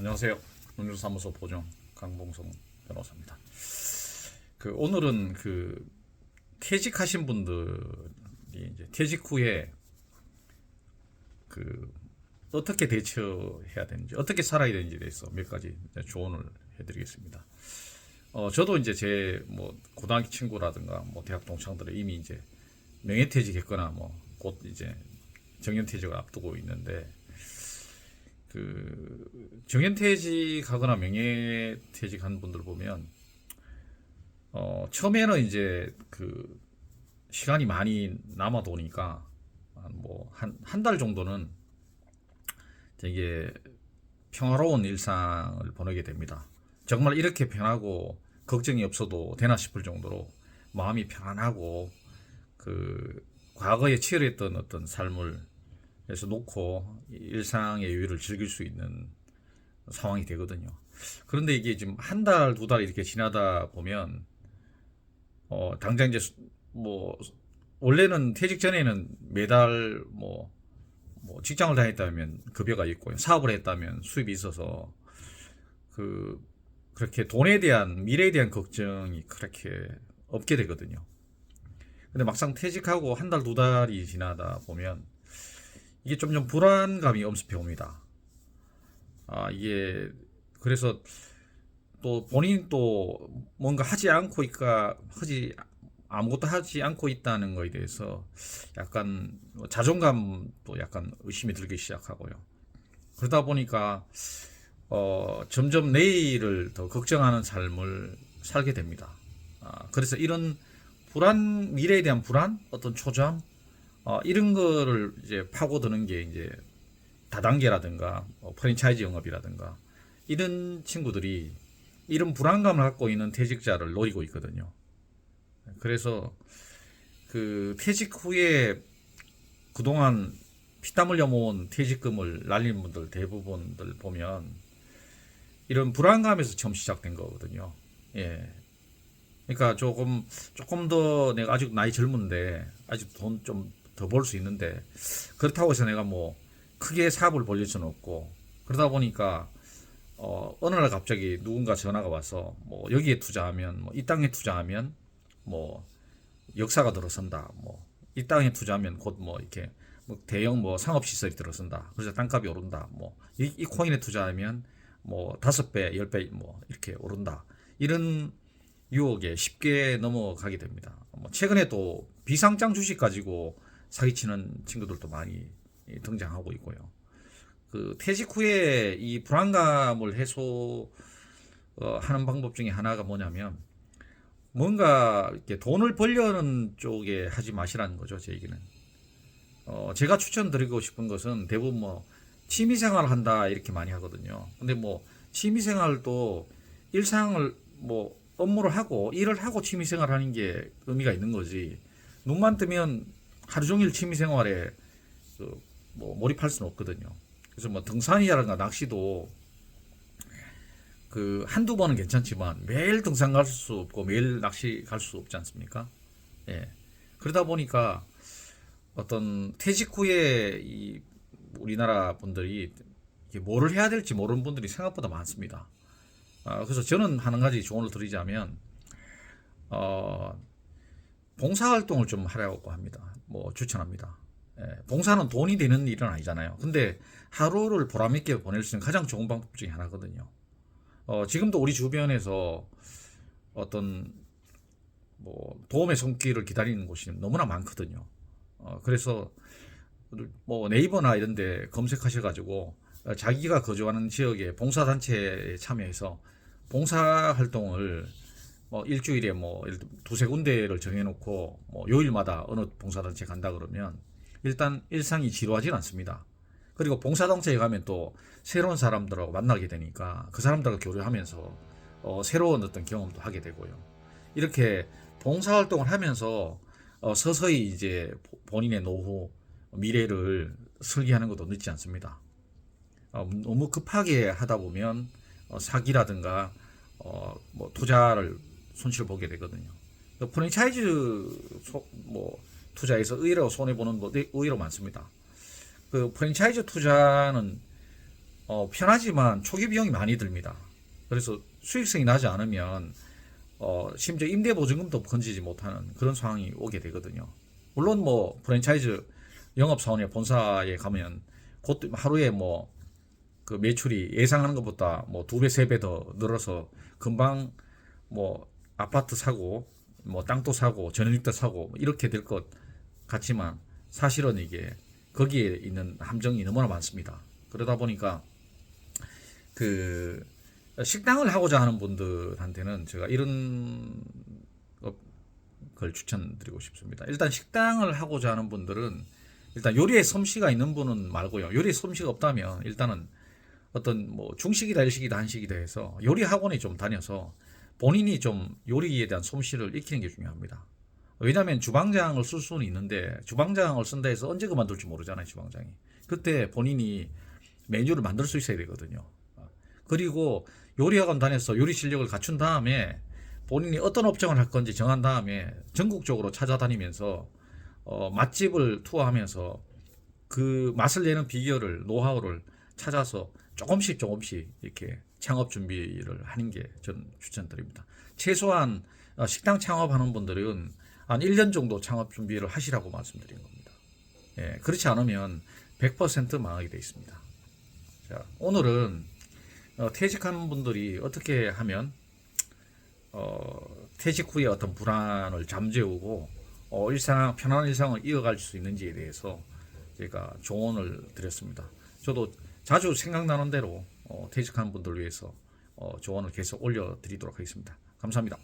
안녕하세요. 논주사무소 보정 강봉성 변호사입니다. 오늘은 퇴직하신 분들이 이제 퇴직 후에 어떻게 대처해야 되는지, 어떻게 살아야 되는지에 대해서 몇 가지 조언을 해드리겠습니다. 저도 이제 제 고등학교 친구라든가 대학 동창들은 이미 이제 명예퇴직했거나 곧 이제 정년퇴직을 앞두고 있는데, 정년퇴직하거나 명예퇴직한 분들 보면 처음에는 이제 시간이 많이 남아도니까 한 달 정도는 되게 평화로운 일상을 보내게 됩니다. 정말 이렇게 편하고 걱정이 없어도 되나 싶을 정도로 마음이 편안하고 과거에 치열했던 어떤 삶을 그래서 놓고 일상의 여유를 즐길 수 있는 상황이 되거든요. 그런데 이게 지금 한 달, 두 달 이렇게 지나다 보면 당장 이제 원래는 퇴직 전에는 매달 직장을 다녔다면 급여가 있고요. 사업을 했다면 수입이 있어서 그렇게 돈에 대한 미래에 대한 걱정이 그렇게 없게 되거든요. 근데 막상 퇴직하고 한 달, 두 달이 지나다 보면 이게 점점 불안감이 엄습해 옵니다. 이게 그래서 또 본인 또 뭔가 아무것도 하지 않고 있다는 거에 대해서 약간 자존감도 약간 의심이 들기 시작하고요. 그러다 보니까 점점 내일을 더 걱정하는 삶을 살게 됩니다. 그래서 이런 미래에 대한 불안, 어떤 초조함, 이런 거를 이제 파고드는 게 이제 다단계라든가 프랜차이즈 영업이라든가 이런 친구들이 이런 불안감을 갖고 있는 퇴직자를 노리고 있거든요. 그래서 퇴직 후에 그동안 피땀 흘려 모은 퇴직금을 날린 분들 대부분들 보면 이런 불안감에서 처음 시작된 거거든요. 예. 그러니까 조금 더 내가 아직 나이 젊은데 아직 돈 좀 더 벌 수 있는데 그렇다고 해서 내가 크게 사업을 벌릴 수는 없고, 그러다 보니까 어느 날 갑자기 누군가 전화가 와서 여기에 투자하면 이 땅에 투자하면 역사가 들어선다, 이 땅에 투자하면 곧 이렇게 대형 상업시설이 들어선다, 그래서 땅값이 오른다, 이 코인에 투자하면 5배 10배 이렇게 오른다, 이런 유혹에 쉽게 넘어가게 됩니다. 최근에 또 비상장 주식 가지고 사기치는 친구들도 많이 등장하고 있고요. 퇴직 후에 이 불안감을 해소하는 방법 중에 하나가 뭐냐면, 뭔가 이렇게 돈을 벌려는 쪽에 하지 마시라는 거죠, 제 얘기는. 제가 추천드리고 싶은 것은 대부분 취미생활을 한다 이렇게 많이 하거든요. 근데 취미생활도 일상을 업무를 하고 일을 하고 취미생활 하는 게 의미가 있는 거지, 눈만 뜨면 하루 종일 취미생활에 몰입할 수는 없거든요. 그래서 등산이라든가 낚시도 한두 번은 괜찮지만 매일 등산 갈 수 없고 매일 낚시 갈 수 없지 않습니까? 예. 그러다 보니까 어떤 퇴직 후에 이 우리나라 분들이 뭐를 해야 될지 모르는 분들이 생각보다 많습니다. 그래서 저는 한 가지 조언을 드리자면, 봉사활동을 좀 하라고 합니다. 추천합니다. 예, 봉사는 돈이 되는 일은 아니잖아요. 근데 하루를 보람있게 보낼 수 있는 가장 좋은 방법 중에 하나거든요. 지금도 우리 주변에서 어떤 도움의 손길을 기다리는 곳이 너무나 많거든요. 그래서 네이버나 이런 데 검색하셔가지고 자기가 거주하는 지역의 봉사단체에 참여해서 봉사활동을 일주일에 두세 군데를 정해놓고 요일마다 어느 봉사단체 간다 그러면 일단 일상이 지루하진 않습니다. 그리고 봉사단체에 가면 또 새로운 사람들하고 만나게 되니까 그 사람들과 교류하면서 새로운 어떤 경험도 하게 되고요. 이렇게 봉사활동을 하면서 서서히 이제 본인의 노후, 미래를 설계하는 것도 늦지 않습니다. 너무 급하게 하다 보면 사기라든가 투자를 손실을 보게 되거든요. 프랜차이즈 투자에서 의외로 손해 보는 분들이 의외로 많습니다. 프랜차이즈 투자는 편하지만 초기 비용이 많이 듭니다. 그래서 수익성이 나지 않으면 심지어 임대보증금도 건지지 못하는 그런 상황이 오게 되거든요. 물론 뭐 프랜차이즈 영업사원의 본사에 가면 곧 하루에 뭐 그 매출이 예상하는 것보다 뭐 2배, 3배 더 늘어서 금방 뭐 아파트 사고 뭐 땅도 사고 전원주택도 사고 뭐 이렇게 될 것 같지만 사실은 이게 거기에 있는 함정이 너무나 많습니다. 그러다 보니까 그 식당을 하고자 하는 분들한테는 제가 이런 걸 추천드리고 싶습니다. 일단 식당을 하고자 하는 분들은 일단 요리에 솜씨가 있는 분은 말고요. 요리에 솜씨가 없다면 일단은 어떤 뭐 중식이다 일식이다 한식이다 해서 요리 학원에 좀 다녀서 본인이 좀 요리에 대한 솜씨를 익히는 게 중요합니다. 왜냐하면 주방장을 쓸 수는 있는데 주방장을 쓴다 해서 언제 그만둘지 모르잖아요, 주방장이. 그때 본인이 메뉴를 만들 수 있어야 되거든요. 그리고 요리학원 다녀서 요리 실력을 갖춘 다음에 본인이 어떤 업종을 할 건지 정한 다음에 전국적으로 찾아다니면서 맛집을 투어하면서 그 맛을 내는 비결을 노하우를 찾아서 조금씩 이렇게 창업 준비를 하는 게 전 추천드립니다. 최소한 식당 창업하는 분들은 한 1년 정도 창업 준비를 하시라고 말씀드린 겁니다. 예, 그렇지 않으면 100% 망하게 되어 있습니다. 자, 오늘은 퇴직하는 분들이 어떻게 하면 퇴직 후에 어떤 불안을 잠재우고 편안한 일상을 이어갈 수 있는지에 대해서 제가 조언을 드렸습니다. 저도 자주 생각나는 대로 퇴직하는 분들을 위해서 조언을 계속 올려드리도록 하겠습니다. 감사합니다.